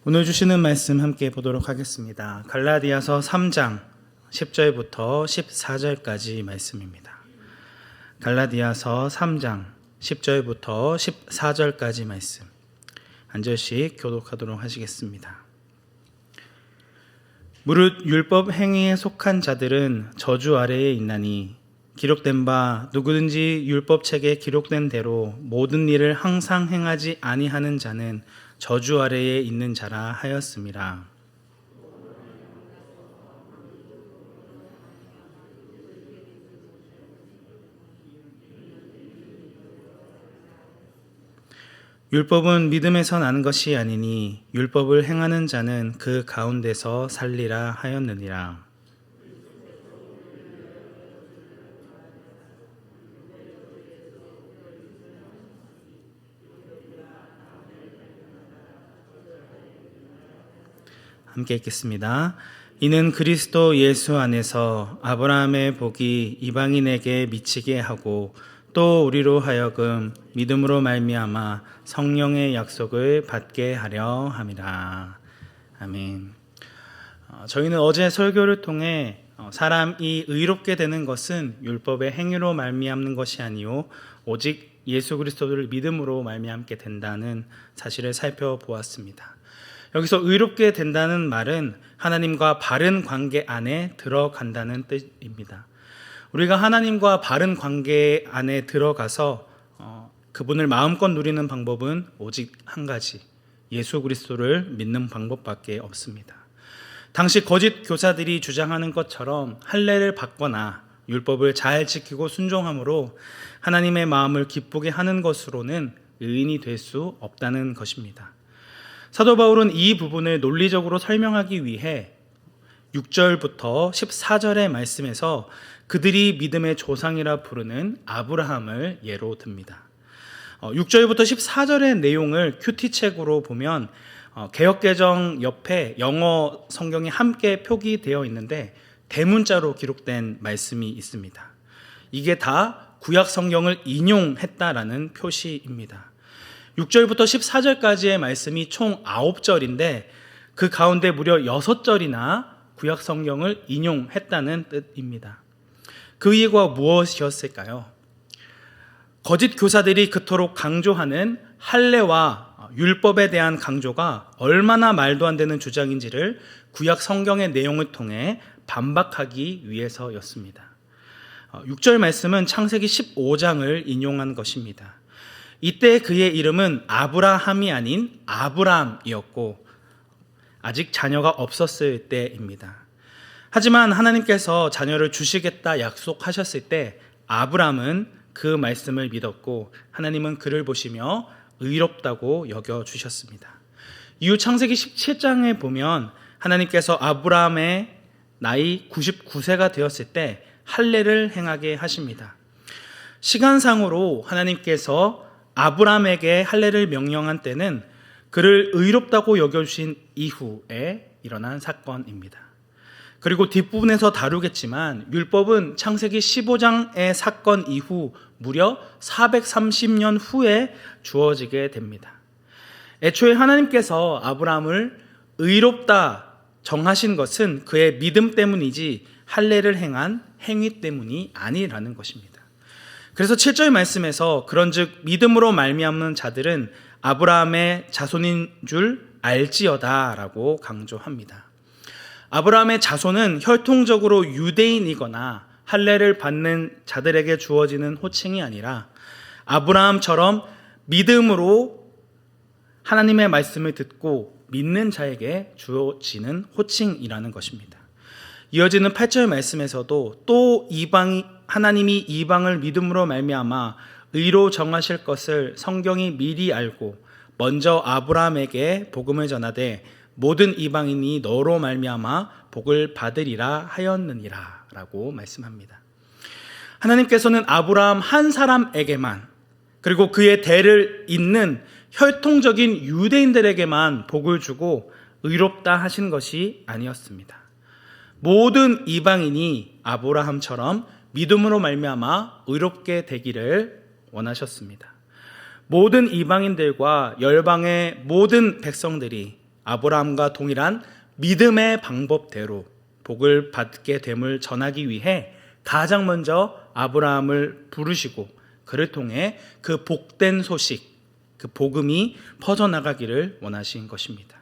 오늘 주시는 말씀 함께 보도록 하겠습니다. 갈라디아서 3장 10절부터 14절까지 말씀입니다. 갈라디아서 3장 10절부터 14절까지 말씀 한 절씩 교독하도록 하시겠습니다. 무릇 율법 행위에 속한 자들은 저주 아래에 있나니 기록된 바 누구든지 율법책에 기록된 대로 모든 일을 항상 행하지 아니하는 자는 저주 아래에 있는 자라 하였음이라. 율법은 믿음에서 나는 것이 아니니 율법을 행하는 자는 그 가운데서 살리라 하였느니라. 함께 읽겠습니다. 이는 그리스도 예수 안에서 아브라함의 복이 이방인에게 미치게 하고 또 우리로 하여금 믿음으로 말미암아 성령의 약속을 받게 하려 함이라. 아멘. 저희는 어제 설교를 통해 사람이 의롭게 되는 것은 율법의 행위로 말미암는 것이 아니요 오직 예수 그리스도를 믿음으로 말미암게 된다는 사실을 살펴보았습니다. 여기서 의롭게 된다는 말은 하나님과 바른 관계 안에 들어간다는 뜻입니다. 우리가 하나님과 바른 관계 안에 들어가서 그분을 마음껏 누리는 방법은 오직 한 가지, 예수 그리스도를 믿는 방법밖에 없습니다. 당시 거짓 교사들이 주장하는 것처럼 할례를 받거나 율법을 잘 지키고 순종함으로 하나님의 마음을 기쁘게 하는 것으로는 의인이 될 수 없다는 것입니다. 사도 바울은 이 부분을 논리적으로 설명하기 위해 6절부터 14절의 말씀에서 그들이 믿음의 조상이라 부르는 아브라함을 예로 듭니다. 6절부터 14절의 내용을 큐티책으로 보면 개역개정 옆에 영어 성경이 함께 표기되어 있는데 대문자로 기록된 말씀이 있습니다. 이게 다 구약 성경을 인용했다라는 표시입니다. 6절부터 14절까지의 말씀이 총 9절인데 그 가운데 무려 6절이나 구약 성경을 인용했다는 뜻입니다. 그 이유가 무엇이었을까요? 거짓 교사들이 그토록 강조하는 할례와 율법에 대한 강조가 얼마나 말도 안 되는 주장인지를 구약 성경의 내용을 통해 반박하기 위해서였습니다. 6절 말씀은 창세기 15장을 인용한 것입니다. 이때 그의 이름은 아브라함이 아닌 아브람이었고 아직 자녀가 없었을 때입니다. 하지만 하나님께서 자녀를 주시겠다 약속하셨을 때 아브람은 그 말씀을 믿었고 하나님은 그를 보시며 의롭다고 여겨주셨습니다. 이후 창세기 17장에 보면 하나님께서 아브람의 나이 99세가 되었을 때 할례를 행하게 하십니다. 시간상으로 하나님께서 아브람에게 할례를 명령한 때는 그를 의롭다고 여겨주신 이후에 일어난 사건입니다. 그리고 뒷부분에서 다루겠지만 율법은 창세기 15장의 사건 이후 무려 430년 후에 주어지게 됩니다. 애초에 하나님께서 아브람을 의롭다 정하신 것은 그의 믿음 때문이지 할례를 행한 행위 때문이 아니라는 것입니다. 그래서 7절 말씀에서 그런즉 믿음으로 말미암는 자들은 아브라함의 자손인 줄 알지어다라고 강조합니다. 아브라함의 자손은 혈통적으로 유대인이거나 할례를 받는 자들에게 주어지는 호칭이 아니라 아브라함처럼 믿음으로 하나님의 말씀을 듣고 믿는 자에게 주어지는 호칭이라는 것입니다. 이어지는 8절 말씀에서도 또 하나님이 이방을 믿음으로 말미암아 의로 정하실 것을 성경이 미리 알고 먼저 아브라함에게 복음을 전하되 모든 이방인이 너로 말미암아 복을 받으리라 하였느니라 라고 말씀합니다. 하나님께서는 아브라함 한 사람에게만 그리고 그의 대를 잇는 혈통적인 유대인들에게만 복을 주고 의롭다 하신 것이 아니었습니다. 모든 이방인이 아브라함처럼 믿음으로 말미암아 의롭게 되기를 원하셨습니다. 모든 이방인들과 열방의 모든 백성들이 아브라함과 동일한 믿음의 방법대로 복을 받게 됨을 전하기 위해 가장 먼저 아브라함을 부르시고 그를 통해 그 복된 소식, 그 복음이 퍼져나가기를 원하신 것입니다.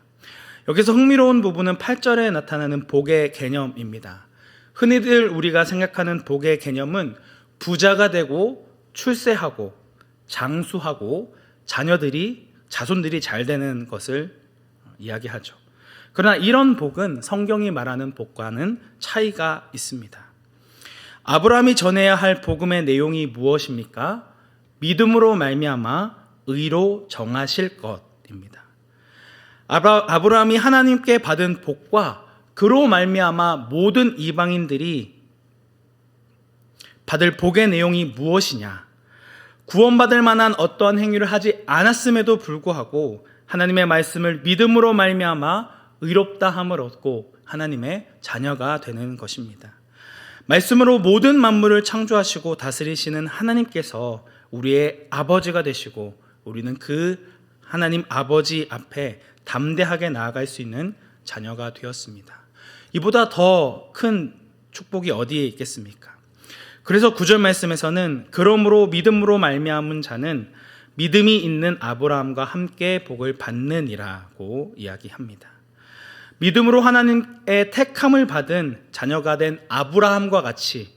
여기서 흥미로운 부분은 8절에 나타나는 복의 개념입니다. 흔히들 우리가 생각하는 복의 개념은 부자가 되고 출세하고 장수하고 자손들이 잘 되는 것을 이야기하죠. 그러나 이런 복은 성경이 말하는 복과는 차이가 있습니다. 아브라함이 전해야 할 복음의 내용이 무엇입니까? 믿음으로 말미암아 의로 정하실 것입니다. 아브라함이 하나님께 받은 복과 그로 말미암아 모든 이방인들이 받을 복의 내용이 무엇이냐? 구원받을 만한 어떠한 행위를 하지 않았음에도 불구하고 하나님의 말씀을 믿음으로 말미암아 의롭다 함을 얻고 하나님의 자녀가 되는 것입니다. 말씀으로 모든 만물을 창조하시고 다스리시는 하나님께서 우리의 아버지가 되시고 우리는 그 하나님 아버지 앞에 담대하게 나아갈 수 있는 자녀가 되었습니다. 이보다 더 큰 축복이 어디에 있겠습니까? 그래서 9절 말씀에서는 그러므로 믿음으로 말미암은 자는 믿음이 있는 아브라함과 함께 복을 받느니라고 이야기합니다. 믿음으로 하나님의 택함을 받은 자녀가 된 아브라함과 같이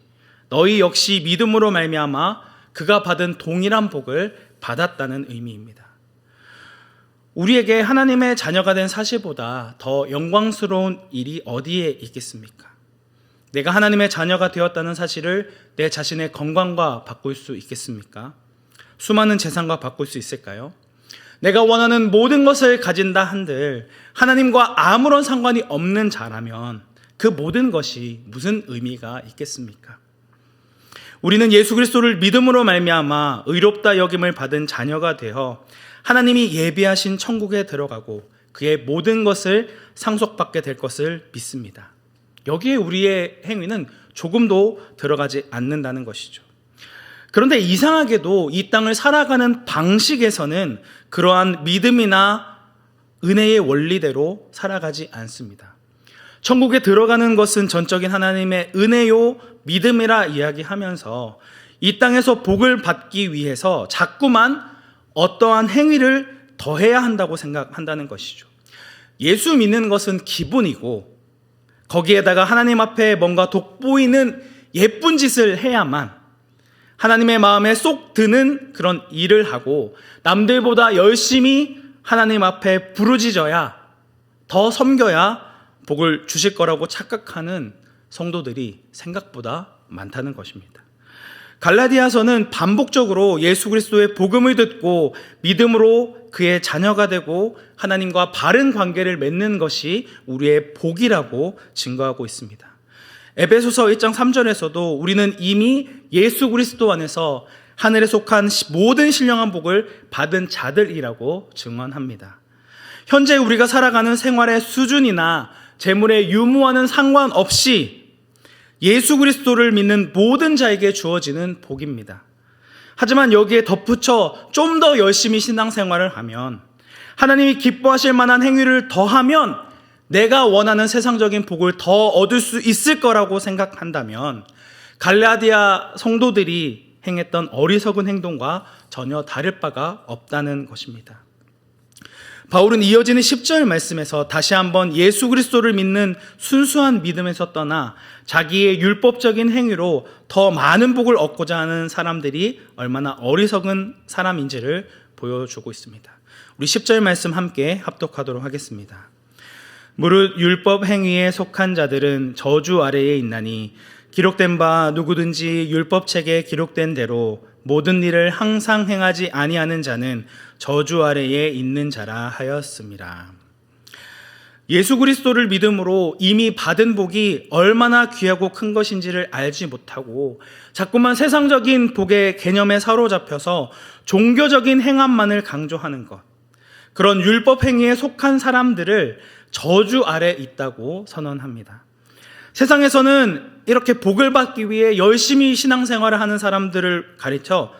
너희 역시 믿음으로 말미암아 그가 받은 동일한 복을 받았다는 의미입니다. 우리에게 하나님의 자녀가 된 사실보다 더 영광스러운 일이 어디에 있겠습니까? 내가 하나님의 자녀가 되었다는 사실을 내 자신의 건강과 바꿀 수 있겠습니까? 수많은 재산과 바꿀 수 있을까요? 내가 원하는 모든 것을 가진다 한들 하나님과 아무런 상관이 없는 자라면 그 모든 것이 무슨 의미가 있겠습니까? 우리는 예수 그리스도를 믿음으로 말미암아 의롭다 여김을 받은 자녀가 되어 하나님이 예비하신 천국에 들어가고 그의 모든 것을 상속받게 될 것을 믿습니다. 여기에 우리의 행위는 조금도 들어가지 않는다는 것이죠. 그런데 이상하게도 이 땅을 살아가는 방식에서는 그러한 믿음이나 은혜의 원리대로 살아가지 않습니다. 천국에 들어가는 것은 전적인 하나님의 은혜요 믿음이라 이야기하면서 이 땅에서 복을 받기 위해서 자꾸만 어떠한 행위를 더해야 한다고 생각한다는 것이죠. 예수 믿는 것은 기분이고 거기에다가 하나님 앞에 뭔가 돋보이는 예쁜 짓을 해야만 하나님의 마음에 쏙 드는 그런 일을 하고 남들보다 열심히 하나님 앞에 부르짖어야 더 섬겨야 복을 주실 거라고 착각하는 성도들이 생각보다 많다는 것입니다. 갈라디아서는 반복적으로 예수 그리스도의 복음을 듣고 믿음으로 그의 자녀가 되고 하나님과 바른 관계를 맺는 것이 우리의 복이라고 증거하고 있습니다. 에베소서 1장 3절에서도 우리는 이미 예수 그리스도 안에서 하늘에 속한 모든 신령한 복을 받은 자들이라고 증언합니다. 현재 우리가 살아가는 생활의 수준이나 재물의 유무와는 상관없이 예수 그리스도를 믿는 모든 자에게 주어지는 복입니다. 하지만 여기에 덧붙여 좀 더 열심히 신앙생활을 하면 하나님이 기뻐하실 만한 행위를 더하면 내가 원하는 세상적인 복을 더 얻을 수 있을 거라고 생각한다면 갈라디아 성도들이 행했던 어리석은 행동과 전혀 다를 바가 없다는 것입니다. 바울은 이어지는 10절 말씀에서 다시 한번 예수 그리스도를 믿는 순수한 믿음에서 떠나 자기의 율법적인 행위로 더 많은 복을 얻고자 하는 사람들이 얼마나 어리석은 사람인지를 보여주고 있습니다. 우리 10절 말씀 함께 합독하도록 하겠습니다. 무릇 율법 행위에 속한 자들은 저주 아래에 있나니 기록된 바 누구든지 율법책에 기록된 대로 모든 일을 항상 행하지 아니하는 자는 저주 아래에 있는 자라 하였습니다. 예수 그리스도를 믿음으로 이미 받은 복이 얼마나 귀하고 큰 것인지를 알지 못하고 자꾸만 세상적인 복의 개념에 사로잡혀서 종교적인 행함만을 강조하는 것, 그런 율법 행위에 속한 사람들을 저주 아래 있다고 선언합니다. 세상에서는 이렇게 복을 받기 위해 열심히 신앙생활을 하는 사람들을 가르쳐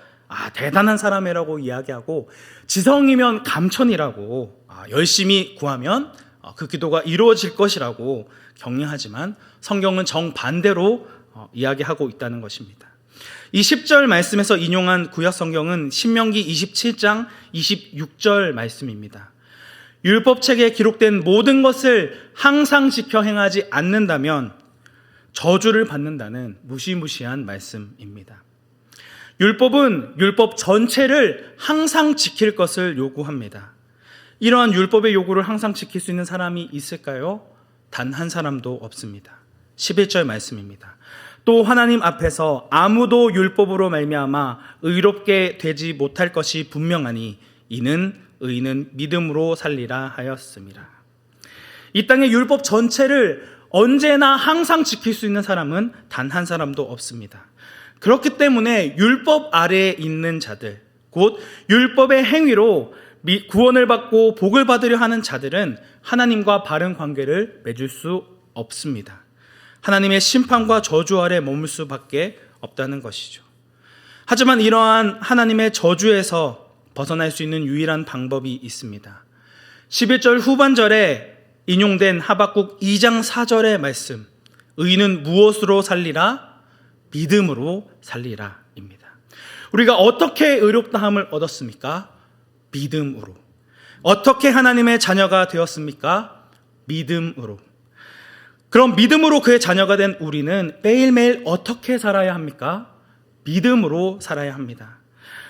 대단한 사람이라고 이야기하고 지성이면 감천이라고 열심히 구하면 그 기도가 이루어질 것이라고 격려하지만 성경은 정반대로 이야기하고 있다는 것입니다. 이 10절 말씀에서 인용한 구약 성경은 신명기 27장 26절 말씀입니다. 율법책에 기록된 모든 것을 항상 지켜 행하지 않는다면 저주를 받는다는 무시무시한 말씀입니다. 율법은 율법 전체를 항상 지킬 것을 요구합니다. 이러한 율법의 요구를 항상 지킬 수 있는 사람이 있을까요? 단 한 사람도 없습니다. 11절 말씀입니다. 또 하나님 앞에서 아무도 율법으로 말미암아 의롭게 되지 못할 것이 분명하니 이는 의인은 믿음으로 살리라 하였습니다. 이 땅의 율법 전체를 언제나 항상 지킬 수 있는 사람은 단 한 사람도 없습니다. 그렇기 때문에 율법 아래에 있는 자들, 곧 율법의 행위로 구원을 받고 복을 받으려 하는 자들은 하나님과 바른 관계를 맺을 수 없습니다. 하나님의 심판과 저주 아래 머물 수밖에 없다는 것이죠. 하지만 이러한 하나님의 저주에서 벗어날 수 있는 유일한 방법이 있습니다. 11절 후반절에 인용된 하박국 2장 4절의 말씀, 의인은 무엇으로 살리라? 믿음으로 살리라 입니다. 우리가 어떻게 의롭다함을 얻었습니까? 믿음으로. 어떻게 하나님의 자녀가 되었습니까? 믿음으로. 그럼 믿음으로 그의 자녀가 된 우리는 매일매일 어떻게 살아야 합니까? 믿음으로 살아야 합니다.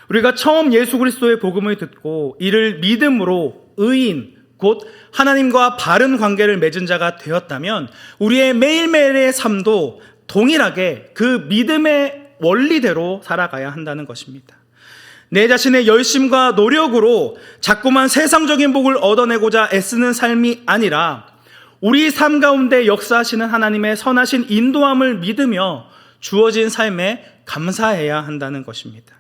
우리가 처음 예수 그리스도의 복음을 듣고 이를 믿음으로 의인, 곧 하나님과 바른 관계를 맺은 자가 되었다면 우리의 매일매일의 삶도 동일하게 그 믿음의 원리대로 살아가야 한다는 것입니다. 내 자신의 열심과 노력으로 자꾸만 세상적인 복을 얻어내고자 애쓰는 삶이 아니라 우리 삶 가운데 역사하시는 하나님의 선하신 인도함을 믿으며 주어진 삶에 감사해야 한다는 것입니다.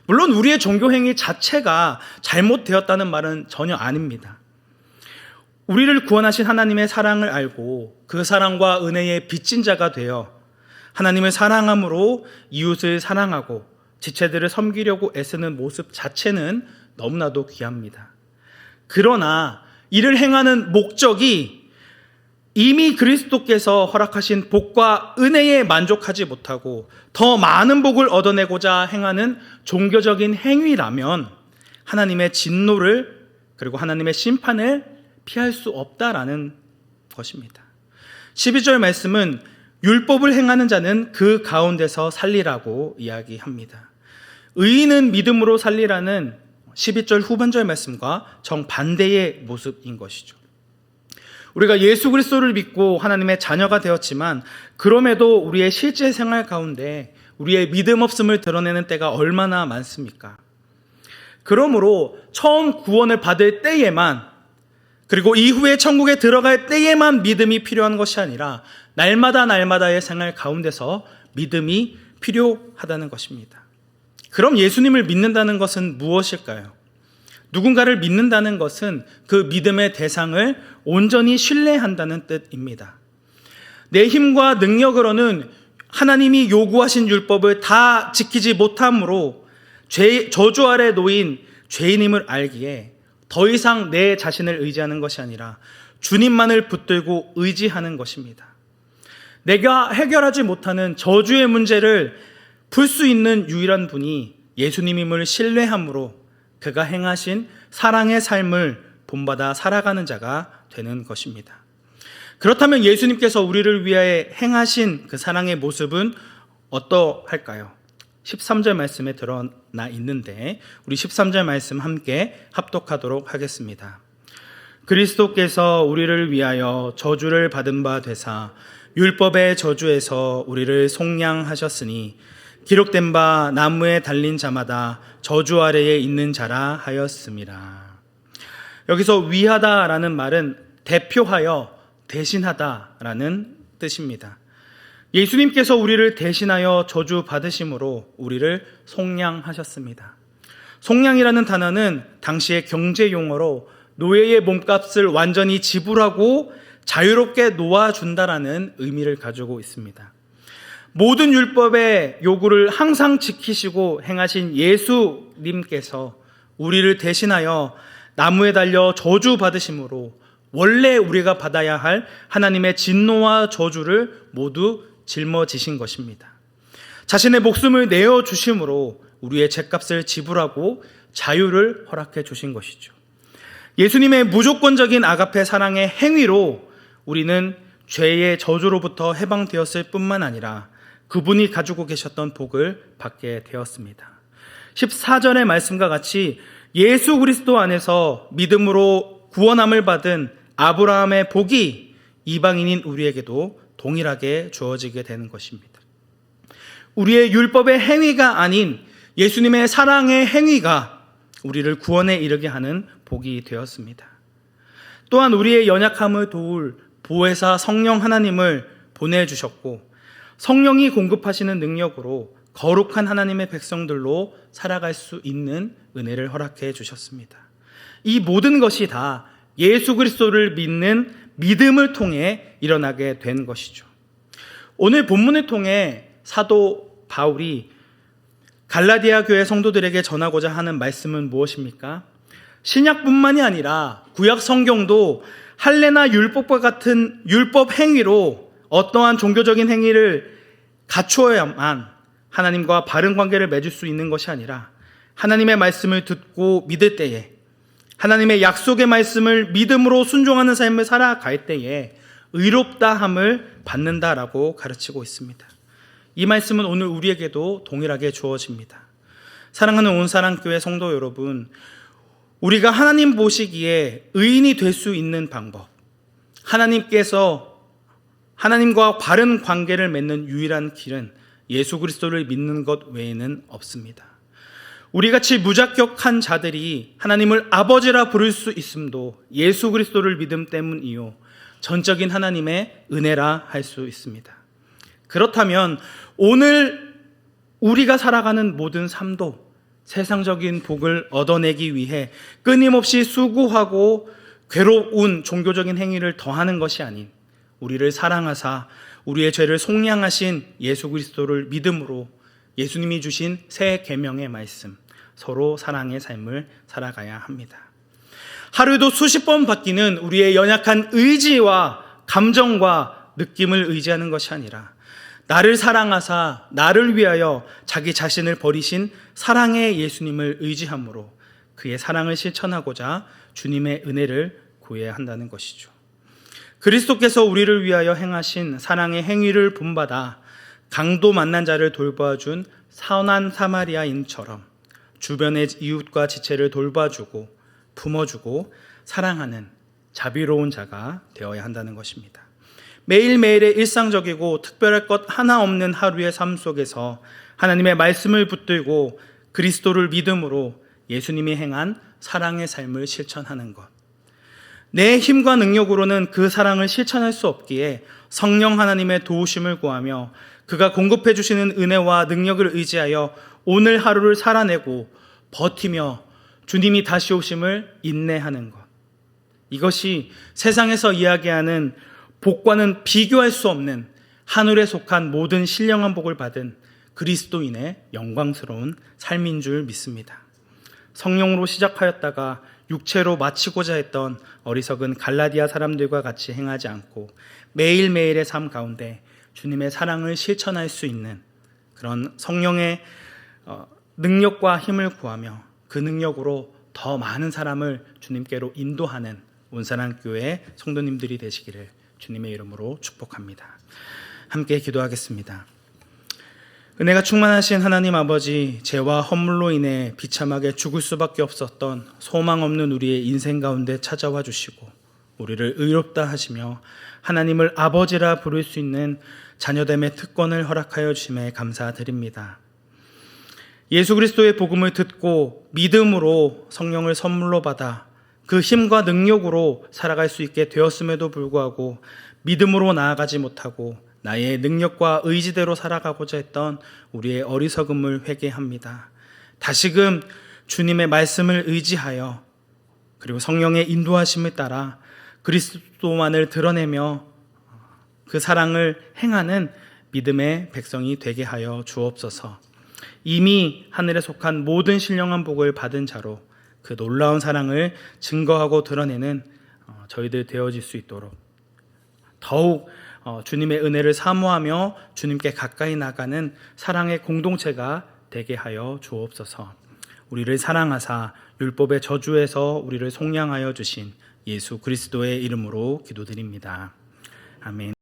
물론 우리의 종교 행위 자체가 잘못되었다는 말은 전혀 아닙니다. 우리를 구원하신 하나님의 사랑을 알고 그 사랑과 은혜의 빚진 자가 되어 하나님을 사랑함으로 이웃을 사랑하고 지체들을 섬기려고 애쓰는 모습 자체는 너무나도 귀합니다. 그러나 이를 행하는 목적이 이미 그리스도께서 허락하신 복과 은혜에 만족하지 못하고 더 많은 복을 얻어내고자 행하는 종교적인 행위라면 하나님의 진노를 그리고 하나님의 심판을 피할 수 없다라는 것입니다. 12절 말씀은 율법을 행하는 자는 그 가운데서 살리라고 이야기합니다. 의인은 믿음으로 살리라는 12절 후반절 말씀과 정반대의 모습인 것이죠. 우리가 예수 그리스도를 믿고 하나님의 자녀가 되었지만 그럼에도 우리의 실제 생활 가운데 우리의 믿음 없음을 드러내는 때가 얼마나 많습니까? 그러므로 처음 구원을 받을 때에만 그리고 이후에 천국에 들어갈 때에만 믿음이 필요한 것이 아니라 날마다의 생활 가운데서 믿음이 필요하다는 것입니다. 그럼 예수님을 믿는다는 것은 무엇일까요? 누군가를 믿는다는 것은 그 믿음의 대상을 온전히 신뢰한다는 뜻입니다. 내 힘과 능력으로는 하나님이 요구하신 율법을 다 지키지 못함으로 저주 아래 놓인 죄인임을 알기에 더 이상 내 자신을 의지하는 것이 아니라 주님만을 붙들고 의지하는 것입니다. 내가 해결하지 못하는 저주의 문제를 풀 수 있는 유일한 분이 예수님임을 신뢰함으로 그가 행하신 사랑의 삶을 본받아 살아가는 자가 되는 것입니다. 그렇다면 예수님께서 우리를 위하여 행하신 그 사랑의 모습은 어떠할까요? 13절 말씀에 드러나 있는데 우리 13절 말씀 함께 합독하도록 하겠습니다. 그리스도께서 우리를 위하여 저주를 받은 바 되사 율법의 저주에서 우리를 속량하셨으니 기록된 바 나무에 달린 자마다 저주 아래에 있는 자라 하였습니다. 여기서 위하다라는 말은 대표하여 대신하다라는 뜻입니다. 예수님께서 우리를 대신하여 저주 받으심으로 우리를 속량하셨습니다. 속량이라는 단어는 당시의 경제 용어로 노예의 몸값을 완전히 지불하고 자유롭게 놓아준다라는 의미를 가지고 있습니다. 모든 율법의 요구를 항상 지키시고 행하신 예수님께서 우리를 대신하여 나무에 달려 저주 받으심으로 원래 우리가 받아야 할 하나님의 진노와 저주를 모두 짊어지신 것입니다. 자신의 목숨을 내어주심으로 우리의 죗값을 지불하고 자유를 허락해 주신 것이죠. 예수님의 무조건적인 아가페 사랑의 행위로 우리는 죄의 저주로부터 해방되었을 뿐만 아니라 그분이 가지고 계셨던 복을 받게 되었습니다. 14절의 말씀과 같이 예수 그리스도 안에서 믿음으로 구원함을 받은 아브라함의 복이 이방인인 우리에게도 동일하게 주어지게 되는 것입니다. 우리의 율법의 행위가 아닌 예수님의 사랑의 행위가 우리를 구원에 이르게 하는 복이 되었습니다. 또한 우리의 연약함을 도울 보혜사 성령 하나님을 보내주셨고 성령이 공급하시는 능력으로 거룩한 하나님의 백성들로 살아갈 수 있는 은혜를 허락해 주셨습니다. 이 모든 것이 다 예수 그리스도를 믿는 믿음을 통해 일어나게 된 것이죠. 오늘 본문을 통해 사도 바울이 갈라디아 교회 성도들에게 전하고자 하는 말씀은 무엇입니까? 신약뿐만이 아니라 구약 성경도 할례나 율법과 같은 율법 행위로 어떠한 종교적인 행위를 갖추어야만 하나님과 바른 관계를 맺을 수 있는 것이 아니라 하나님의 말씀을 듣고 믿을 때에 하나님의 약속의 말씀을 믿음으로 순종하는 삶을 살아갈 때에 의롭다함을 받는다라고 가르치고 있습니다. 이 말씀은 오늘 우리에게도 동일하게 주어집니다. 사랑하는 온사랑교회 성도 여러분, 우리가 하나님 보시기에 의인이 될 수 있는 방법, 하나님께서 하나님과 바른 관계를 맺는 유일한 길은 예수 그리스도를 믿는 것 외에는 없습니다. 우리같이 무자격한 자들이 하나님을 아버지라 부를 수 있음도 예수 그리스도를 믿음 때문이요 전적인 하나님의 은혜라 할 수 있습니다. 그렇다면 오늘 우리가 살아가는 모든 삶도 세상적인 복을 얻어내기 위해 끊임없이 수고하고 괴로운 종교적인 행위를 더하는 것이 아닌 우리를 사랑하사 우리의 죄를 속량하신 예수 그리스도를 믿음으로 예수님이 주신 새 계명의 말씀, 서로 사랑의 삶을 살아가야 합니다. 하루에도 수십 번 바뀌는 우리의 연약한 의지와 감정과 느낌을 의지하는 것이 아니라 나를 사랑하사 나를 위하여 자기 자신을 버리신 사랑의 예수님을 의지함으로 그의 사랑을 실천하고자 주님의 은혜를 구해야 한다는 것이죠. 그리스도께서 우리를 위하여 행하신 사랑의 행위를 본받아 강도 만난 자를 돌봐준 선한 사마리아인처럼 주변의 이웃과 지체를 돌봐주고 품어주고 사랑하는 자비로운 자가 되어야 한다는 것입니다. 매일매일의 일상적이고 특별할 것 하나 없는 하루의 삶 속에서 하나님의 말씀을 붙들고 그리스도를 믿음으로 예수님이 행한 사랑의 삶을 실천하는 것. 내 힘과 능력으로는 그 사랑을 실천할 수 없기에 성령 하나님의 도우심을 구하며 그가 공급해 주시는 은혜와 능력을 의지하여 오늘 하루를 살아내고 버티며 주님이 다시 오심을 인내하는 것. 이것이 세상에서 이야기하는 복과는 비교할 수 없는 하늘에 속한 모든 신령한 복을 받은 그리스도인의 영광스러운 삶인 줄 믿습니다. 성령으로 시작하였다가 육체로 마치고자 했던 어리석은 갈라디아 사람들과 같이 행하지 않고 매일매일의 삶 가운데 주님의 사랑을 실천할 수 있는 그런 성령의 능력과 힘을 구하며 그 능력으로 더 많은 사람을 주님께로 인도하는 온사랑교회 성도님들이 되시기를 주님의 이름으로 축복합니다. 함께 기도하겠습니다. 은혜가 충만하신 하나님 아버지, 죄와 허물로 인해 비참하게 죽을 수밖에 없었던 소망 없는 우리의 인생 가운데 찾아와 주시고 우리를 의롭다 하시며 하나님을 아버지라 부를 수 있는 자녀됨의 특권을 허락하여 주심에 감사드립니다. 예수 그리스도의 복음을 듣고 믿음으로 성령을 선물로 받아 그 힘과 능력으로 살아갈 수 있게 되었음에도 불구하고 믿음으로 나아가지 못하고 나의 능력과 의지대로 살아가고자 했던 우리의 어리석음을 회개합니다. 다시금 주님의 말씀을 의지하여 그리고 성령의 인도하심을 따라 그리스도만을 드러내며 그 사랑을 행하는 믿음의 백성이 되게 하여 주옵소서. 이미 하늘에 속한 모든 신령한 복을 받은 자로 그 놀라운 사랑을 증거하고 드러내는 저희들 되어질 수 있도록 더욱 주님의 은혜를 사모하며 주님께 가까이 나가는 사랑의 공동체가 되게 하여 주옵소서. 우리를 사랑하사 율법의 저주에서 우리를 속량하여 주신 예수 그리스도의 이름으로 기도드립니다. 아멘.